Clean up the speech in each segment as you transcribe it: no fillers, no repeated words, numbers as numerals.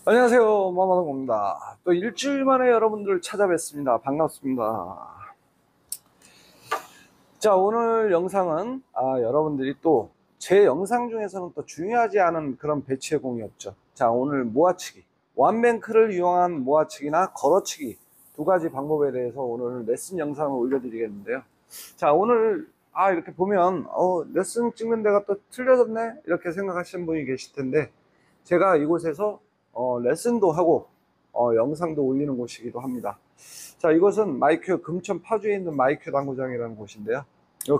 안녕하세요, 마마동입니다. 또 일주일 만에 여러분들 찾아뵙습니다. 반갑습니다. 자, 오늘 영상은 여러분들이 또 제 영상 중에서는 또 중요하지 않은 그런 배치의 공이었죠. 자, 오늘 모아치기, 완뱅크를 이용한 모아치기나 걸어치기 두 가지 방법에 대해서 오늘 레슨 영상을 올려드리겠는데요. 자, 오늘 이렇게 보면 레슨 찍는 데가 또 틀려졌네 이렇게 생각하시는 분이 계실 텐데, 제가 이곳에서 레슨도 하고 영상도 올리는 곳이기도 합니다. 자, 이곳은 마이큐 금천 파주에 있는 마이큐 당구장이라는 곳인데요.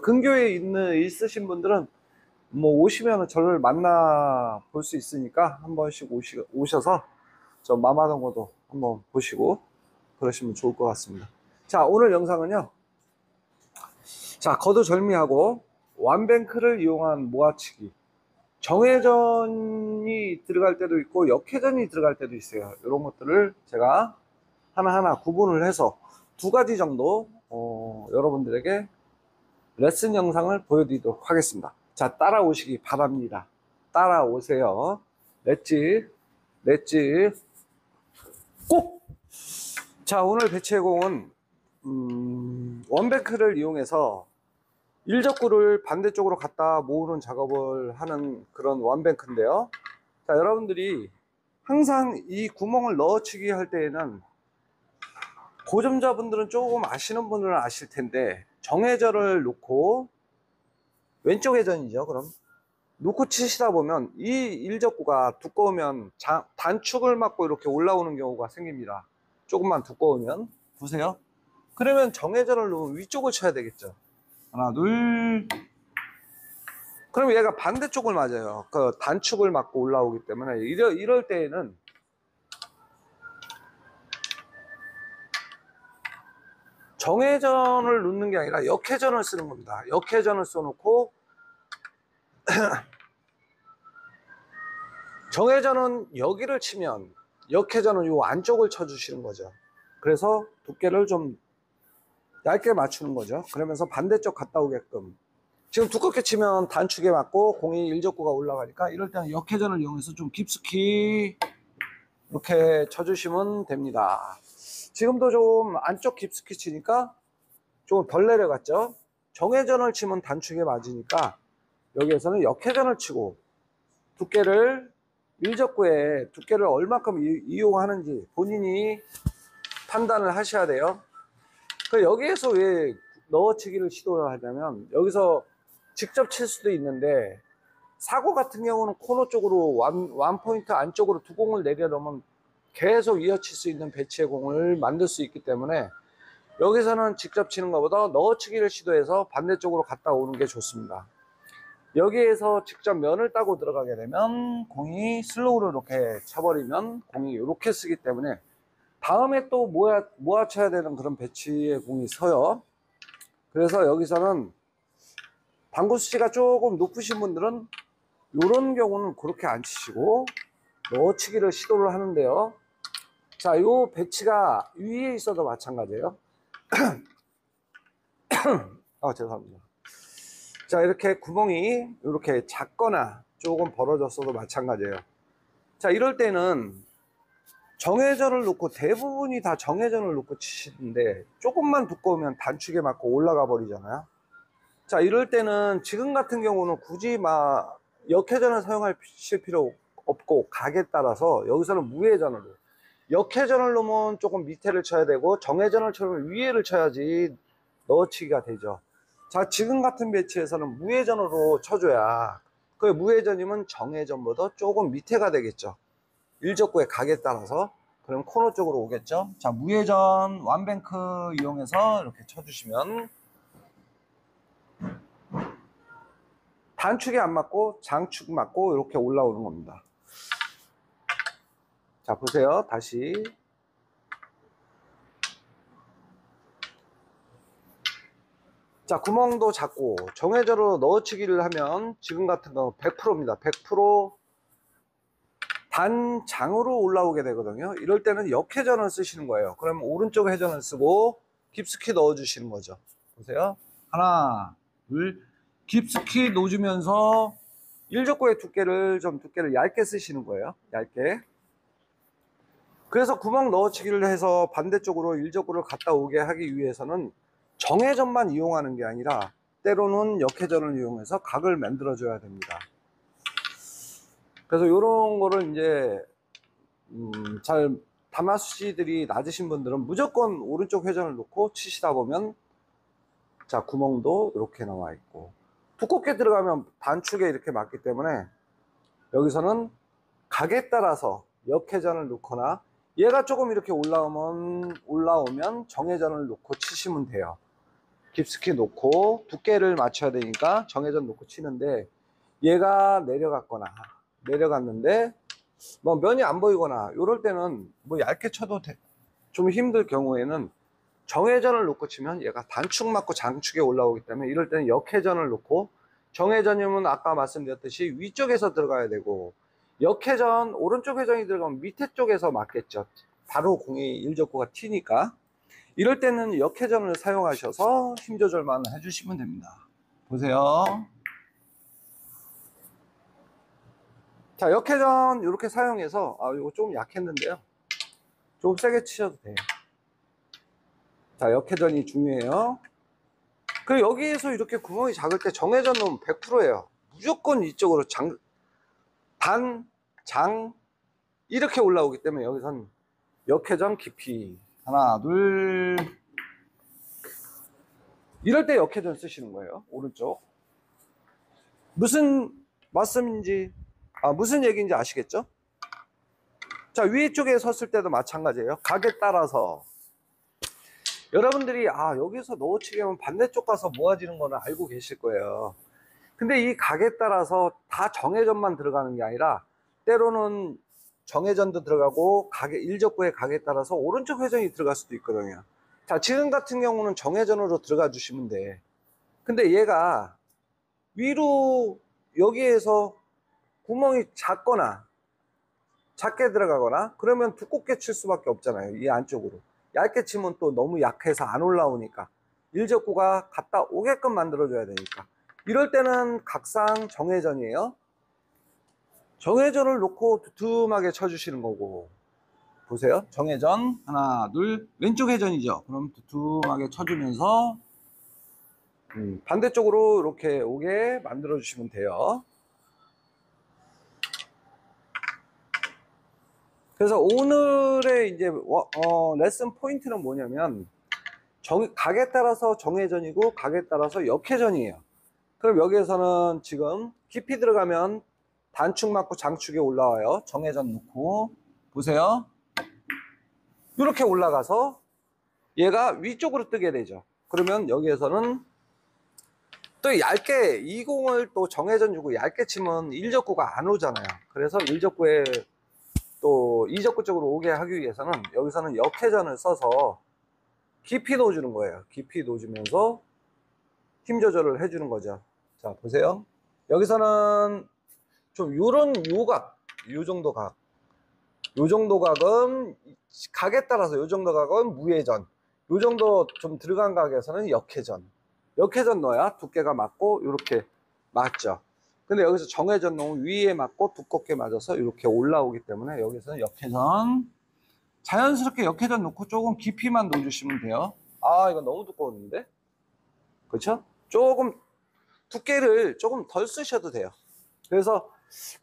근교에 있으신 분들은 뭐 오시면 저를 만나 볼 수 있으니까 한 번씩 오셔서 저 마마동어도 한번 보시고 그러시면 좋을 것 같습니다. 자, 오늘 영상은요. 자, 거두절미하고 완뱅크를 이용한 모아치기. 정회전이 들어갈 때도 있고 역회전이 들어갈 때도 있어요. 이런 것들을 제가 하나하나 구분을 해서 두 가지 정도 여러분들에게 레슨 영상을 보여드리도록 하겠습니다. 자, 따라오시기 바랍니다. 따라오세요. 렛츠 꼭! 자, 오늘 배치의 공은 원뱅크를 이용해서 일적구를 반대쪽으로 갖다 모으는 작업을 하는 그런 원뱅크인데요. 자, 여러분들이 항상 이 구멍을 넣어치기 할 때에는 고점자분들은 조금 아시는 분들은 아실 텐데, 정회전을 놓고 왼쪽 회전이죠. 그럼 놓고 치시다 보면 이 일적구가 두꺼우면 단축을 맞고 이렇게 올라오는 경우가 생깁니다. 조금만 두꺼우면 보세요. 그러면 정회전을 놓으면 위쪽을 쳐야 되겠죠. 하나 둘. 그럼 얘가 반대쪽을 맞아요. 그 단축을 맞고 올라오기 때문에 이럴 때에는 정회전을 놓는 게 아니라 역회전을 쓰는 겁니다. 역회전을 써놓고 정회전은 여기를 치면 역회전은 이 안쪽을 쳐주시는 거죠. 그래서 두께를 좀 얇게 맞추는 거죠. 그러면서 반대쪽 갔다 오게끔. 지금 두껍게 치면 단축에 맞고 공이 일적구가 올라가니까 이럴 때는 역회전을 이용해서 좀 깊숙이 이렇게 쳐주시면 됩니다. 지금도 좀 안쪽 깊숙이 치니까 조금 덜 내려갔죠. 정회전을 치면 단축에 맞으니까 여기에서는 역회전을 치고 두께를 일적구에 두께를 얼마큼 이용하는지 본인이 판단을 하셔야 돼요. 여기에서 왜 넣어치기를 시도를 하냐면, 여기서 직접 칠 수도 있는데 사고 같은 경우는 코너 쪽으로 원포인트 안쪽으로 두 공을 내려놓으면 계속 이어칠 수 있는 배치의 공을 만들 수 있기 때문에 여기서는 직접 치는 것보다 넣어치기를 시도해서 반대쪽으로 갔다 오는 게 좋습니다. 여기에서 직접 면을 따고 들어가게 되면 공이 슬로우로 이렇게 쳐버리면 공이 이렇게 쓰기 때문에 다음에 또 모아 쳐야 되는 그런 배치의 공이 서요. 그래서 여기서는 당구 수치가 조금 높으신 분들은 이런 경우는 그렇게 안 치시고 넣어치기를 시도를 하는데요. 자, 요 배치가 위에 있어도 마찬가지예요. 죄송합니다. 자, 이렇게 구멍이 이렇게 작거나 조금 벌어졌어도 마찬가지예요. 자, 이럴 때는 정회전을 놓고, 대부분이 다 정회전을 놓고 치시는데 조금만 두꺼우면 단축에 맞고 올라가 버리잖아요. 자, 이럴 때는 지금 같은 경우는 굳이 막 역회전을 사용하실 필요 없고 각에 따라서 여기서는 무회전으로, 역회전을 놓으면 조금 밑에를 쳐야 되고 정회전을 쳐면 위에를 쳐야지 넣어치기가 되죠. 자, 지금 같은 배치에서는 무회전으로 쳐줘야, 그 무회전이면 정회전보다 조금 밑에가 되겠죠. 일적구의 각에 따라서. 그럼 코너 쪽으로 오겠죠. 자, 무회전 완뱅크 이용해서 이렇게 쳐주시면 단축이 안 맞고 장축 맞고 이렇게 올라오는 겁니다. 자, 보세요. 다시. 자, 구멍도 작고 정회전으로 넣어치기를 하면 지금 같은 경우 100%입니다. 100% 단장으로 올라오게 되거든요. 이럴 때는 역회전을 쓰시는 거예요. 그러면 오른쪽 회전을 쓰고 깊숙이 넣어주시는 거죠. 보세요. 하나, 둘, 깊숙이 놓아주면서 일적구의 두께를 얇게 쓰시는 거예요. 얇게. 그래서 구멍 넣어치기를 해서 반대쪽으로 일적구를 갔다 오게 하기 위해서는 정회전만 이용하는 게 아니라 때로는 역회전을 이용해서 각을 만들어 줘야 됩니다. 그래서 이런 거를 이제 잘 담화수시들이 낮으신 분들은 무조건 오른쪽 회전을 놓고 치시다 보면 자, 구멍도 이렇게 나와 있고 두껍게 들어가면 단축에 이렇게 맞기 때문에 여기서는 각에 따라서 역회전을 놓거나 얘가 조금 이렇게 올라오면 정회전을 놓고 치시면 돼요. 깊숙이 놓고 두께를 맞춰야 되니까 정회전 놓고 치는데 얘가 내려갔는데 뭐 면이 안 보이거나 이럴 때는 뭐 얇게 쳐도 좀 힘들 경우에는 정회전을 놓고 치면 얘가 단축 맞고 장축에 올라오기 때문에 이럴 때는 역회전을 놓고, 정회전이면 아까 말씀드렸듯이 위쪽에서 들어가야 되고 역회전 오른쪽 회전이 들어가면 밑에 쪽에서 맞겠죠. 바로 공이 일적구가 튀니까 이럴 때는 역회전을 사용하셔서 힘 조절만 해주시면 됩니다. 보세요. 자, 역회전 이렇게 사용해서 이거 좀 약했는데요. 좀 세게 치셔도 돼요. 자, 역회전이 중요해요. 그리고 여기에서 이렇게 구멍이 작을 때 정회전 놓으면 100%예요. 무조건 이쪽으로 장 이렇게 올라오기 때문에 여기선 역회전 깊이 하나 둘 이럴 때 역회전 쓰시는 거예요. 오른쪽. 무슨 말씀인지 무슨 얘기인지 아시겠죠? 자, 위쪽에 섰을 때도 마찬가지예요. 각에 따라서 여러분들이 여기서 넣어치기 하면 반대쪽 가서 모아지는 거는 알고 계실 거예요. 근데 이 각에 따라서 다 정회전만 들어가는 게 아니라 때로는 정회전도 들어가고 일적구의 각에 따라서 오른쪽 회전이 들어갈 수도 있거든요. 자, 지금 같은 경우는 정회전으로 들어가 주시면 돼. 근데 얘가 위로 여기에서 구멍이 작게 들어가거나 그러면 두껍게 칠 수밖에 없잖아요. 이 안쪽으로 얇게 치면 또 너무 약해서 안 올라오니까 일적구가 갔다 오게끔 만들어 줘야 되니까 이럴 때는 각상 정회전이에요. 정회전을 놓고 두툼하게 쳐주시는 거고, 보세요. 정회전 하나 둘 왼쪽 회전이죠. 그럼 두툼하게 쳐주면서 반대쪽으로 이렇게 오게 만들어 주시면 돼요. 그래서 오늘의 이제 레슨 포인트는 뭐냐면 각에 따라서 정회전이고 각에 따라서 역회전이에요. 그럼 여기에서는 지금 깊이 들어가면 단축 맞고 장축에 올라와요. 정회전 놓고 보세요. 이렇게 올라가서 얘가 위쪽으로 뜨게 되죠. 그러면 여기에서는 또 얇게 이 공을 또 정회전 주고 얇게 치면 일적구가 안 오잖아요. 그래서 일적구에 또 이적구 쪽으로 오게 하기 위해서는 여기서는 역회전을 써서 깊이 넣어주는 거예요. 깊이 넣어주면서 힘 조절을 해주는 거죠. 자, 보세요. 여기서는 좀 요런 요 정도 각은 각에 따라서 요 정도 각은 무회전, 요 정도 좀 들어간 각에서는 역회전 넣어야 두께가 맞고 이렇게 맞죠. 근데 여기서 정회전 넣으면 위에 맞고 두껍게 맞아서 이렇게 올라오기 때문에 여기서는 역회전, 자연스럽게 역회전 넣고 조금 깊이만 넣어주시면 돼요. 이거 너무 두꺼웠는데, 그렇죠? 조금 두께를 조금 덜 쓰셔도 돼요. 그래서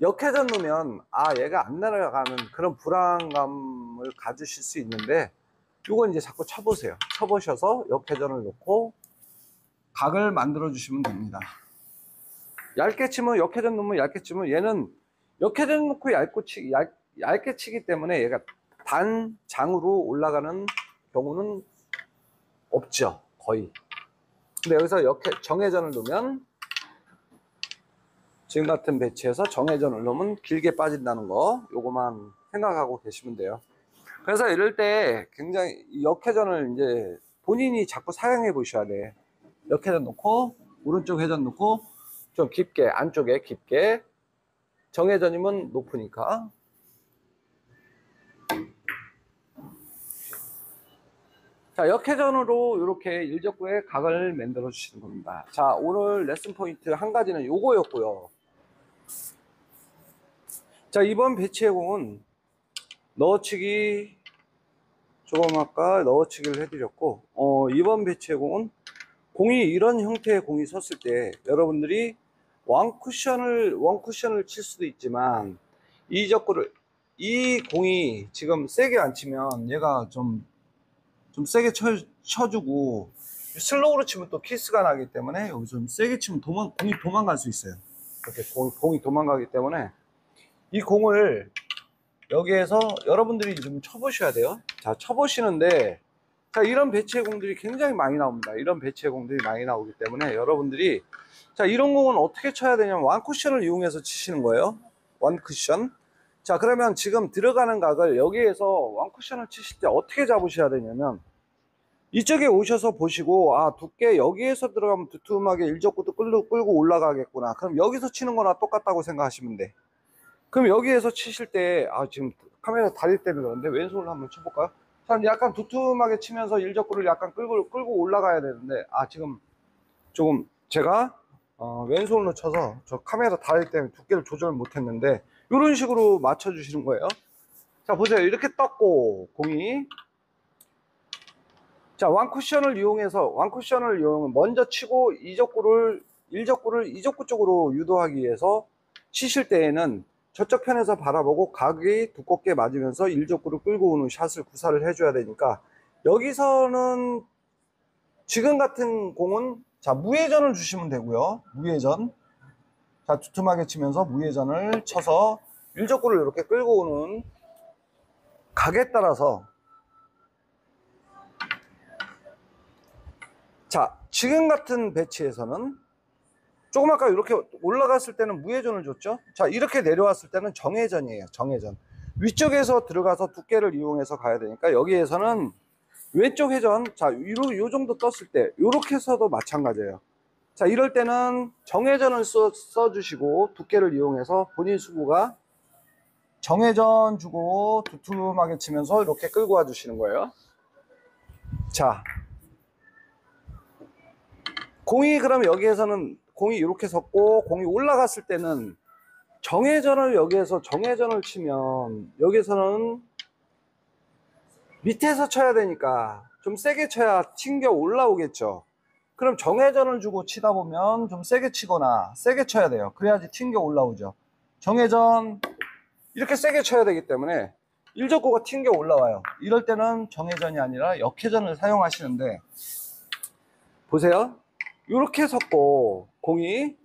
역회전 넣으면 얘가 안 날아가는 그런 불안감을 가지실 수 있는데, 이건 이제 자꾸 쳐보세요. 쳐보셔서 역회전을 넣고 각을 만들어 주시면 됩니다. 얇게 치면 역회전 넣으면 얇게 치면 얘는 역회전 넣고 얇게 치기 때문에 얘가 단장으로 올라가는 경우는 없죠. 거의. 근데 여기서 정회전을 넣으면 지금 같은 배치에서 정회전을 넣으면 길게 빠진다는 거 요거만 생각하고 계시면 돼요. 그래서 이럴 때 굉장히 역회전을 이제 본인이 자꾸 사용해 보셔야 돼. 역회전 놓고 오른쪽 회전 놓고 좀 깊게 안쪽에 깊게, 정회전이면 높으니까. 자, 역회전으로 이렇게 일적구의 각을 만들어 주시는 겁니다. 자, 오늘 레슨 포인트 한 가지는 요거였고요. 자, 이번 배치의 공은 넣어치기 조금 아까 넣어치기를 해드렸고, 이번 배치의 공은 공이 이런 형태의 공이 섰을 때 여러분들이 원쿠션을 칠 수도 있지만 이 공이 지금 세게 안 치면 얘가 좀 세게 쳐주고 슬로우로 치면 또 키스가 나기 때문에 여기 좀 세게 치면 공이 도망갈 수 있어요. 이렇게 공이 도망가기 때문에 이 공을 여기에서 여러분들이 좀 쳐보셔야 돼요. 자, 쳐보시는데, 자, 이런 배치의 공들이 굉장히 많이 나옵니다. 이런 배치의 공들이 많이 나오기 때문에 여러분들이, 자, 이런 공은 어떻게 쳐야 되냐면 원쿠션을 이용해서 치시는 거예요. 원쿠션. 자, 그러면 지금 들어가는 각을 여기에서 원쿠션을 치실 때 어떻게 잡으셔야 되냐면, 이쪽에 오셔서 보시고, 아, 두께 여기에서 들어가면 두툼하게 일적구도 끌고 올라가겠구나. 그럼 여기서 치는 거나 똑같다고 생각하시면 돼. 그럼 여기에서 치실 때, 지금 카메라 다리 때문에 그런데 왼손으로 한번 쳐볼까요? 자, 약간 두툼하게 치면서 일적구를 약간 끌고 올라가야 되는데, 지금 조금 제가 왼손으로 쳐서 저 카메라 다리 때문에 두께를 조절 못했는데, 이런 식으로 맞춰주시는 거예요. 자, 보세요. 이렇게 떴고, 공이. 자, 원쿠션을 이용해서 먼저 치고 일적구를 이적구 쪽으로 유도하기 위해서 치실 때에는 저쪽 편에서 바라보고 각이 두껍게 맞으면서 일적구를 끌고 오는 샷을 구사를 해줘야 되니까 여기서는 지금 같은 공은 자, 무회전을 주시면 되고요. 무회전. 자, 두툼하게 치면서 무회전을 쳐서 일적구를 이렇게 끌고 오는 각에 따라서 자, 지금 같은 배치에서는 조금 아까 이렇게 올라갔을 때는 무회전을 줬죠. 자, 이렇게 내려왔을 때는 정회전이에요. 정회전. 위쪽에서 들어가서 두께를 이용해서 가야 되니까 여기에서는 왼쪽 회전. 자, 요 정도 떴을 때 이렇게 해서도 마찬가지예요. 자, 이럴 때는 정회전을 써주시고 두께를 이용해서 본인 수구가 정회전 주고 두툼하게 치면서 이렇게 끌고 와 주시는 거예요. 자, 공이 그럼 여기에서는 공이 이렇게 섰고 공이 올라갔을 때는 정회전을 여기에서 정회전을 치면 여기서는 밑에서 쳐야 되니까 좀 세게 쳐야 튕겨 올라오겠죠. 그럼 정회전을 주고 치다 보면 좀 세게 치거나 세게 쳐야 돼요. 그래야지 튕겨 올라오죠. 정회전 이렇게 세게 쳐야 되기 때문에 일적구가 튕겨 올라와요. 이럴 때는 정회전이 아니라 역회전을 사용하시는데 보세요. 이렇게 섰고 공이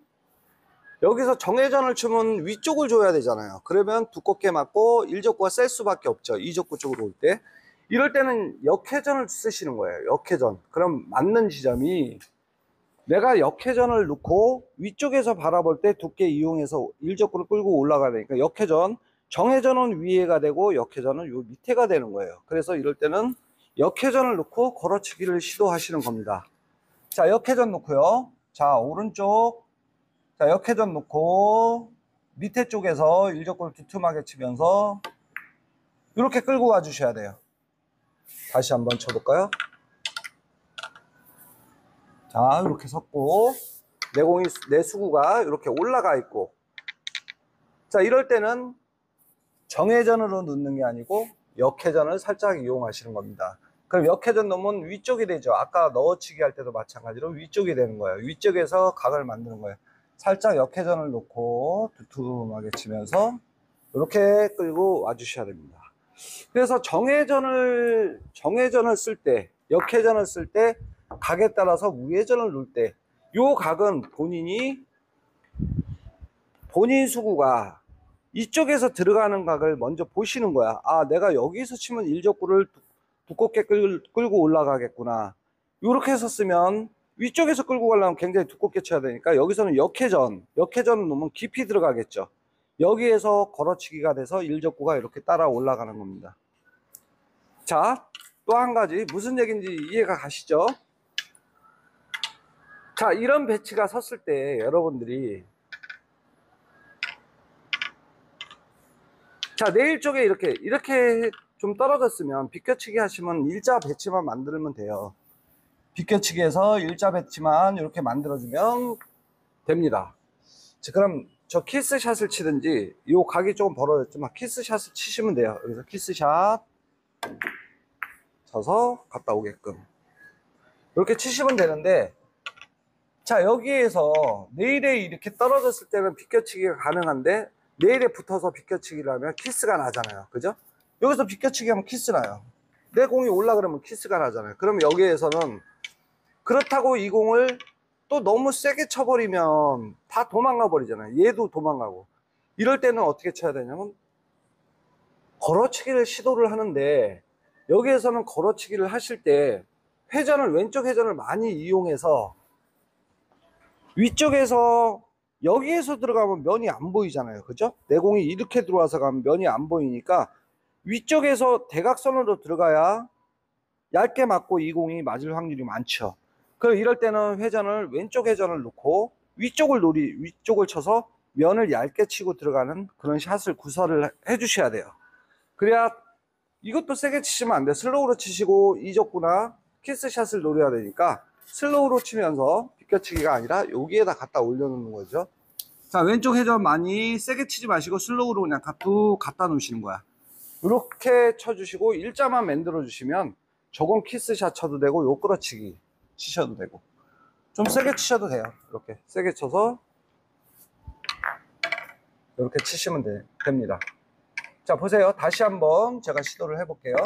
여기서 정회전을 치면 위쪽을 줘야 되잖아요. 그러면 두껍게 맞고 일적구가 셀 수밖에 없죠. 이적구 쪽으로 올 때. 이럴 때는 역회전을 쓰시는 거예요. 역회전. 그럼 맞는 지점이 내가 역회전을 넣고 위쪽에서 바라볼 때 두께 이용해서 일적구를 끌고 올라가야 되니까 역회전. 정회전은 위에가 되고 역회전은 요 밑에가 되는 거예요. 그래서 이럴 때는 역회전을 넣고 걸어치기를 시도하시는 겁니다. 자, 역회전 놓고요. 자, 오른쪽. 자, 역회전 놓고 밑에 쪽에서 일적구를 두툼하게 치면서 이렇게 끌고 와 주셔야 돼요. 다시 한번 쳐볼까요? 자, 이렇게 섰고 내 수구가 이렇게 올라가 있고 자, 이럴 때는 정회전으로 넣는 게 아니고 역회전을 살짝 이용하시는 겁니다. 그럼 역회전 넣으면 위쪽이 되죠. 아까 넣어치기 할 때도 마찬가지로 위쪽이 되는 거예요. 위쪽에서 각을 만드는 거예요. 살짝 역회전을 놓고 두툼하게 치면서 이렇게 끌고 와 주셔야 됩니다. 그래서 정회전을 쓸 때, 역회전을 쓸 때 각에 따라서 우회전을 놓을 때 요 각은 본인 수구가 이쪽에서 들어가는 각을 먼저 보시는 거야. 내가 여기서 치면 일적구를 두껍게 끌고 올라가겠구나. 이렇게 해서 쓰면 위쪽에서 끌고 가려면 굉장히 두껍게 쳐야 되니까 여기서는 역회전을 놓으면 깊이 들어가겠죠. 여기에서 걸어치기가 돼서 일적구가 이렇게 따라 올라가는 겁니다. 자, 또 한 가지 무슨 얘기인지 이해가 가시죠? 자, 이런 배치가 섰을 때 여러분들이 자, 내일 쪽에 이렇게 좀 떨어졌으면 비껴치기 하시면 일자 배치만 만들면 돼요. 비껴치기해서 일자 배치만 이렇게 만들어주면 됩니다. 자, 그럼 저 키스샷을 치든지 요 각이 조금 벌어졌지만 키스샷을 치시면 돼요. 여기서 키스샷 쳐서 갔다 오게끔 이렇게 치시면 되는데, 자, 여기에서 네일에 이렇게 떨어졌을 때는 비껴치기가 가능한데, 네일에 붙어서 비껴치기를 하면 키스가 나잖아요. 그죠? 여기서 비껴치기 하면 키스 나요. 내 공이 올라그러면 키스가 나잖아요. 그럼 여기에서는, 그렇다고 이 공을 또 너무 세게 쳐버리면 다 도망가 버리잖아요. 얘도 도망가고. 이럴 때는 어떻게 쳐야 되냐면, 걸어치기를 시도를 하는데, 여기에서는 걸어치기를 하실 때 회전을, 왼쪽 회전을 많이 이용해서 위쪽에서, 여기에서 들어가면 면이 안 보이잖아요. 그죠? 내 공이 이렇게 들어와서 가면 면이 안 보이니까 위쪽에서 대각선으로 들어가야 얇게 맞고 이 공이 맞을 확률이 많죠. 그럼 이럴 때는 회전을, 왼쪽 회전을 놓고 위쪽을 쳐서 면을 얇게 치고 들어가는 그런 샷을 구사를 해 주셔야 돼요. 그래야, 이것도 세게 치시면 안 돼. 슬로우로 치시고 이적구나 키스샷을 노려야 되니까 슬로우로 치면서 비껴치기가 아니라 여기에다 갖다 올려놓는 거죠. 자, 왼쪽 회전 많이 세게 치지 마시고 슬로우로 그냥 툭 갖다 놓으시는 거야. 이렇게 쳐주시고 일자만 만들어 주시면 저건 키스샷 쳐도 되고 요 끌어치기 치셔도 되고, 좀 세게 치셔도 돼요. 이렇게 세게 쳐서 이렇게 치시면 됩니다. 자, 보세요. 다시 한번 제가 시도를 해볼게요.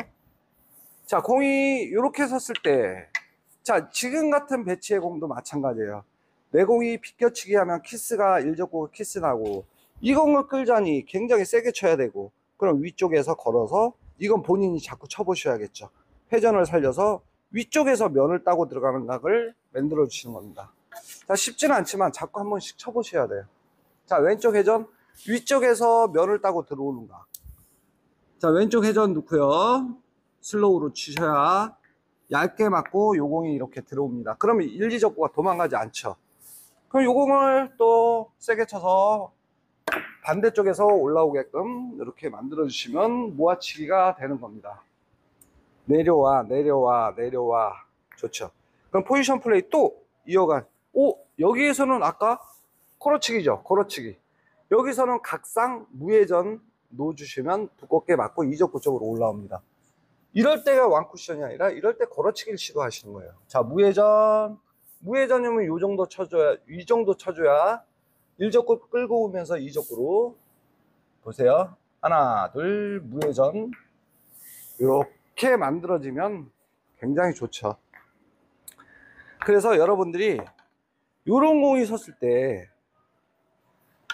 자, 공이 이렇게 섰을 때, 자, 지금 같은 배치의 공도 마찬가지예요. 내 공이 비껴치기 하면 키스가, 일적구가 키스 나고, 이 공을 끌자니 굉장히 세게 쳐야 되고, 그럼 위쪽에서 걸어서, 이건 본인이 자꾸 쳐보셔야겠죠. 회전을 살려서 위쪽에서 면을 따고 들어가는 각을 만들어 주시는 겁니다. 자, 쉽지는 않지만 자꾸 한 번씩 쳐보셔야 돼요. 자, 왼쪽 회전, 위쪽에서 면을 따고 들어오는 각. 자, 왼쪽 회전 넣고요. 슬로우로 치셔야 얇게 맞고 요 공이 이렇게 들어옵니다. 그러면 1, 2적구가 도망가지 않죠. 그럼 요 공을 또 세게 쳐서 반대쪽에서 올라오게끔 이렇게 만들어 주시면 모아치기가 되는 겁니다. 내려와, 내려와, 내려와. 좋죠. 그럼 포지션 플레이 또 이어가. 여기에서는 아까 걸어치기죠. 걸어치기. 여기서는 각상 무회전 놓아주시면 두껍게 맞고 이적구 쪽으로 올라옵니다. 이럴 때가 완쿠션이 아니라 이럴 때 걸어치기를 시도하시는 거예요. 자, 무회전이면 요 정도 쳐줘야, 이 정도 쳐줘야 1적구 끌고 오면서 2적구로 보세요. 하나, 둘, 무회전. 이렇게 만들어지면 굉장히 좋죠. 그래서 여러분들이 요런 공이 섰을 때,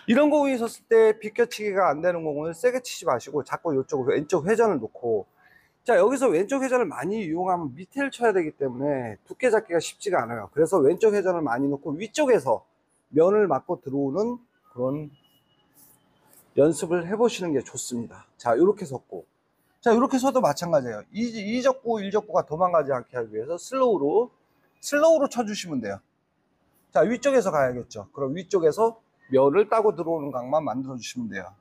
이런 공이 섰을 때 비껴치기가 안 되는 공을 세게 치지 마시고 자꾸 이쪽 왼쪽 회전을 놓고, 자, 여기서 왼쪽 회전을 많이 이용하면 밑에를 쳐야 되기 때문에 두께 잡기가 쉽지가 않아요. 그래서 왼쪽 회전을 많이 놓고 위쪽에서 면을 맞고 들어오는 그런 연습을 해보시는 게 좋습니다. 자, 이렇게 섰고, 자, 이렇게 서도 마찬가지예요. 이적구, 일적구가 도망가지 않게 하기 위해서 슬로우로 쳐주시면 돼요. 자, 위쪽에서 가야겠죠. 그럼 위쪽에서 면을 따고 들어오는 각만 만들어 주시면 돼요.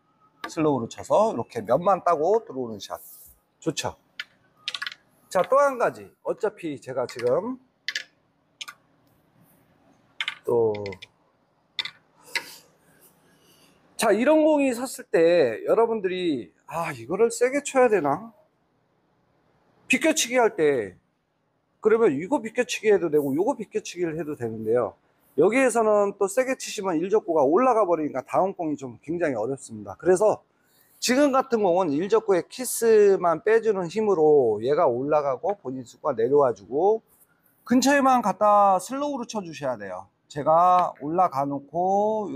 슬로우로 쳐서 이렇게 면만 따고 들어오는 샷. 좋죠. 자, 또 한 가지. 어차피 제가 지금 자, 이런 공이 섰을 때 여러분들이 이거를 세게 쳐야 되나? 비껴치기 할 때, 그러면 이거 비껴치기 해도 되고 요거 비껴치기를 해도 되는데요. 여기에서는 또 세게 치시면 일적구가 올라가 버리니까 다음 공이 좀 굉장히 어렵습니다. 그래서 지금 같은 공은 일적구의 키스만 빼주는 힘으로 얘가 올라가고 본인 수가 내려와 주고, 근처에만 갖다 슬로우로 쳐주셔야 돼요. 제가 올라가 놓고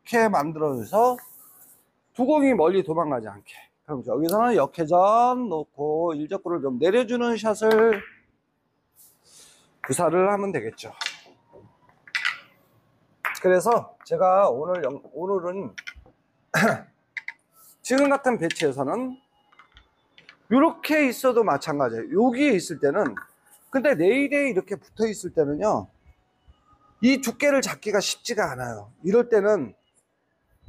이렇게 만들어서 두 공이 멀리 도망가지 않게. 그럼 여기서는 역회전 놓고 일적구를 좀 내려주는 샷을 구사를 하면 되겠죠. 그래서 제가 오늘은 지금 같은 배치에서는 이렇게 있어도 마찬가지예요. 여기에 있을 때는, 근데 네일에 이렇게 붙어 있을 때는요, 이 두께를 잡기가 쉽지가 않아요. 이럴 때는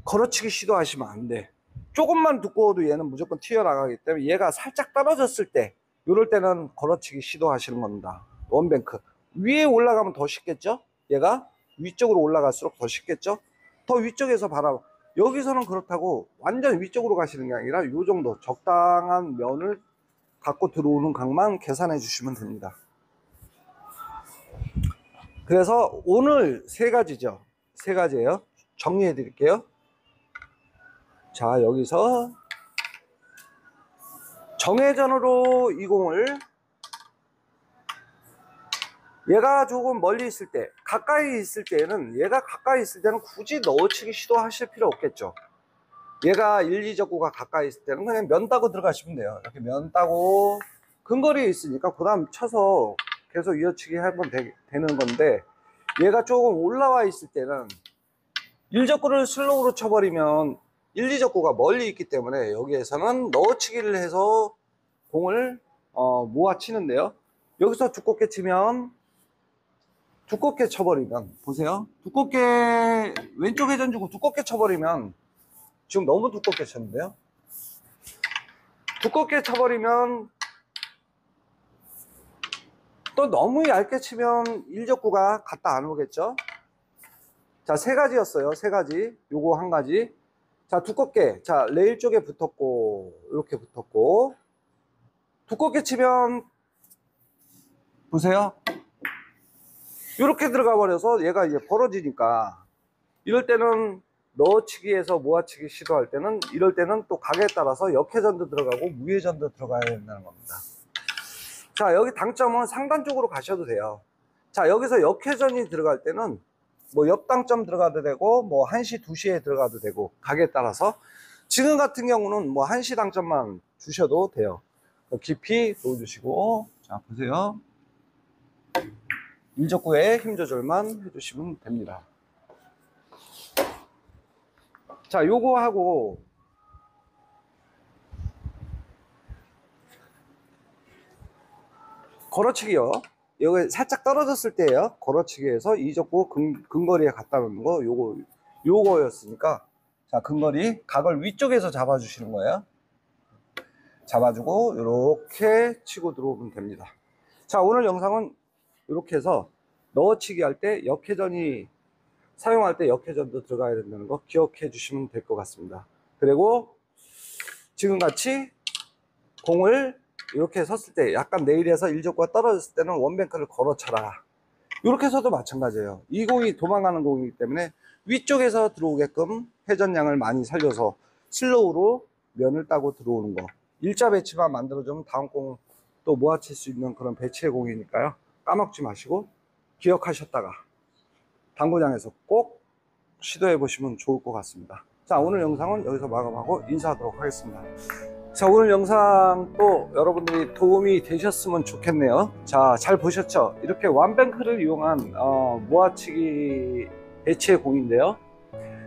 걸어치기 시도하시면 안 돼. 조금만 두꺼워도 얘는 무조건 튀어나가기 때문에 얘가 살짝 떨어졌을 때, 이럴 때는 걸어치기 시도하시는 겁니다. 원뱅크 위에 올라가면 더 쉽겠죠. 얘가 위쪽으로 올라갈수록 더 쉽겠죠. 더 위쪽에서 바라, 여기서는 그렇다고 완전 위쪽으로 가시는 게 아니라 이 정도 적당한 면을 갖고 들어오는 각만 계산해 주시면 됩니다. 그래서 오늘 세 가지죠. 세 가지예요. 정리해 드릴게요. 자, 여기서 정회전으로 이 공을, 얘가 조금 멀리 있을 때, 가까이 있을 때는, 얘가 가까이 있을 때는 굳이 넣어치기 시도하실 필요 없겠죠. 얘가 1, 2적구가 가까이 있을 때는 그냥 면 따고 들어가시면 돼요. 이렇게 면 따고 근거리에 있으니까 그 다음 쳐서 계속 이어치기 하면 되는 건데, 얘가 조금 올라와 있을 때는 1적구를 슬로우로 쳐버리면 1, 2적구가 멀리 있기 때문에 여기에서는 넣어치기를 해서 공을 모아 치는데요. 여기서 두껍게 치면, 두껍게 쳐버리면, 보세요. 두껍게 왼쪽 회전 주고 두껍게 쳐버리면, 지금 너무 두껍게 쳤는데요. 두껍게 쳐버리면 또 너무 얇게 치면 1적구가 갔다 안 오겠죠. 자, 세 가지였어요. 세 가지. 요거 한 가지. 자, 두껍게. 자, 레일 쪽에 붙었고, 이렇게 붙었고. 두껍게 치면, 보세요. 이렇게 들어가 버려서 얘가 이제 벌어지니까, 이럴 때는 넣어치기에서 모아치기 시도할 때는, 이럴 때는 또 각에 따라서 역회전도 들어가고 무회전도 들어가야 된다는 겁니다. 자, 여기 당점은 상단 쪽으로 가셔도 돼요. 자, 여기서 역회전이 들어갈 때는 뭐 옆당점 들어가도 되고, 뭐 1시, 2시에 들어가도 되고, 각에 따라서. 지금 같은 경우는 뭐 1시 당점만 주셔도 돼요. 깊이 넣어주시고, 자, 보세요. 1적구에 힘 조절만 해주시면 됩니다. 자, 요거 하고, 걸어치기요. 여기 살짝 떨어졌을 때예요. 걸어치기에서 2적구 근거리에 갖다 놓는 거, 요거였으니까. 자, 근거리, 각을 위쪽에서 잡아주시는 거예요. 잡아주고, 이렇게 치고 들어오면 됩니다. 자, 오늘 영상은 이렇게 해서 넣어치기 할 때 역회전이, 사용할 때 역회전도 들어가야 된다는 거 기억해 주시면 될 것 같습니다. 그리고 지금같이 공을 이렇게 섰을 때, 약간 내일에서 1적구가 떨어졌을 때는 원뱅크를 걸어쳐라. 이렇게 해서도 마찬가지예요. 이 공이 도망가는 공이기 때문에 위쪽에서 들어오게끔 회전량을 많이 살려서 슬로우로 면을 따고 들어오는 거. 일자 배치만 만들어주면 다음 공 또 모아칠 수 있는 그런 배치의 공이니까요. 까먹지 마시고 기억하셨다가 당구장에서 꼭 시도해 보시면 좋을 것 같습니다. 자, 오늘 영상은 여기서 마감하고 인사하도록 하겠습니다. 자, 오늘 영상 또 여러분들이 도움이 되셨으면 좋겠네요. 자, 잘 보셨죠? 이렇게 완뱅크를 이용한 모아치기 배치의 공인데요.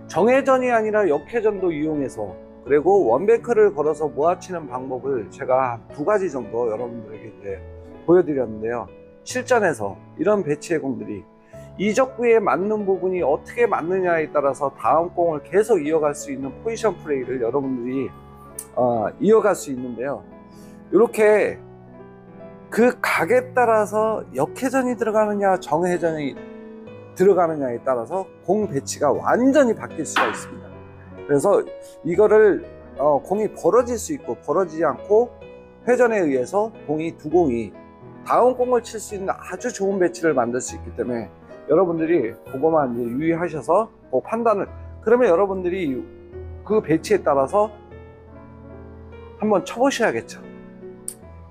정회전이 아니라 역회전도 이용해서, 그리고 원뱅크를 걸어서 모아치는 방법을 제가 2가지 정도 여러분들에게 이제 보여드렸는데요. 실전에서 이런 배치의 공들이 2적구에 맞는 부분이 어떻게 맞느냐에 따라서 다음 공을 계속 이어갈 수 있는 포지션 플레이를 여러분들이 이어갈 수 있는데요. 이렇게 그 각에 따라서 역회전이 들어가느냐 정회전이 들어가느냐에 따라서 공 배치가 완전히 바뀔 수가 있습니다. 그래서 이거를 공이 벌어질 수 있고 벌어지지 않고 회전에 의해서 두 공이 다음 공을 칠 수 있는 아주 좋은 배치를 만들 수 있기 때문에 여러분들이 그거만 이제 유의하셔서 판단을, 그러면 여러분들이 그 배치에 따라서 한번 쳐보셔야겠죠.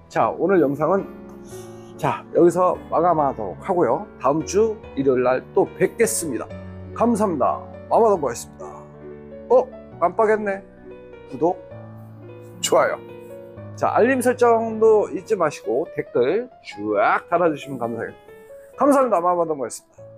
자, 오늘 영상은 여기서 마감하도록 하고요. 다음 주 일요일 날 또 뵙겠습니다. 감사합니다. 마마동거였습니다. 깜빡했네. 구독, 좋아요. 자, 알림 설정도 잊지 마시고 댓글 쫙 달아주시면 감사하겠습니다. 감사합니다. 마마동거였습니다.